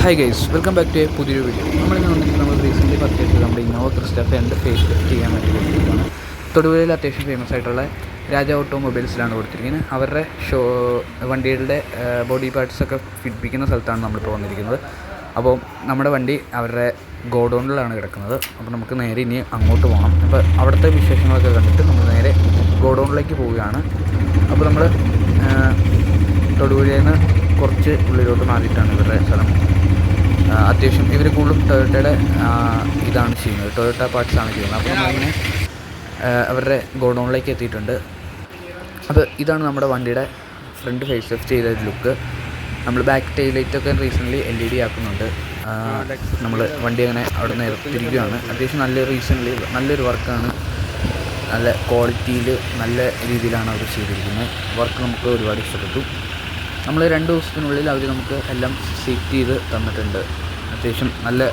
Hi guys, welcome back to a പുതിയൊരു video. നമ്മളിന്ന് വന്നിട്ട് നമ്മൾ റീസെൻ്റ്ലി പർച്ചേസ് ചെയ്ത് നമ്മുടെ ഇന്നോവ ക്രിസ്റ്റ ഫെൻ്റെ ഫേസ് ലിഫ്റ്റ് ചെയ്യാൻ വേണ്ടി കൊടുത്തിരിക്കുകയാണ്. തൊടുപുഴയിൽ അത്യാവശ്യം ഫേമസ് ആയിട്ടുള്ള രാജ ഓട്ടോമൊബൈൽസിലാണ് കൊടുത്തിരിക്കുന്നത്. അവരുടെ വണ്ടികളുടെ ബോഡി പാർട്സൊക്കെ പിടിപ്പിക്കുന്ന സ്ഥലത്താണ് നമ്മളിപ്പോൾ വന്നിരിക്കുന്നത്. അപ്പോൾ നമ്മുടെ വണ്ടി അവരുടെ ഗോഡൗണിലാണ് കിടക്കുന്നത്. അപ്പോൾ നമുക്ക് നേരെ ഇനി അങ്ങോട്ട് പോകണം. അപ്പോൾ അവിടുത്തെ വിശേഷങ്ങളൊക്കെ കണ്ടിട്ട് നമ്മൾ നേരെ ഗോഡൗണിലേക്ക് പോവുകയാണ്. അപ്പോൾ നമ്മൾ തൊടുപുഴയിൽ നിന്ന് കുറച്ച് ഉള്ളിലോട്ട് മാറിയിട്ടാണ് ഇവരുടെ സ്ഥലം. അത്യാവശ്യം ഇവർ കൂടുതലും ടൊയോട്ടയുടെ ഇതാണ് ചെയ്യുന്നത്, ടൊയോട്ട പാർട്സാണ് ചെയ്യുന്നത്. അപ്പോൾ നമ്മളിങ്ങനെ അവരുടെ ഗോഡൗണിലേക്ക് എത്തിയിട്ടുണ്ട്. അപ്പോൾ ഇതാണ് നമ്മുടെ വണ്ടിയുടെ ഫ്രണ്ട് ഫേസ് ലിഫ്റ്റ് ചെയ്ത ലുക്ക്. നമ്മൾ ബാക്ക് ടെയിൽ ലൈറ്റൊക്കെ റീസെൻ്റ്ലി LED ആക്കുന്നുണ്ട്. നമ്മൾ വണ്ടി അങ്ങനെ അവിടെ നിന്ന് നിർത്തിയിരിക്കുകയാണ്. അത്യാവശ്യം നല്ലൊരു വർക്കാണ്. നല്ല ക്വാളിറ്റിയിൽ നല്ല രീതിയിലാണ് അവർ ചെയ്തിരിക്കുന്നത്. വർക്ക് നമുക്ക് ഒരുപാട് ഇഷ്ടപ്പെട്ടു. നമ്മൾ 2 ദിവസത്തിനുള്ളിൽ അവർ നമുക്ക് എല്ലാം സെറ്റ് ചെയ്ത് തന്നിട്ടുണ്ട്. അത്യാവശ്യം നല്ല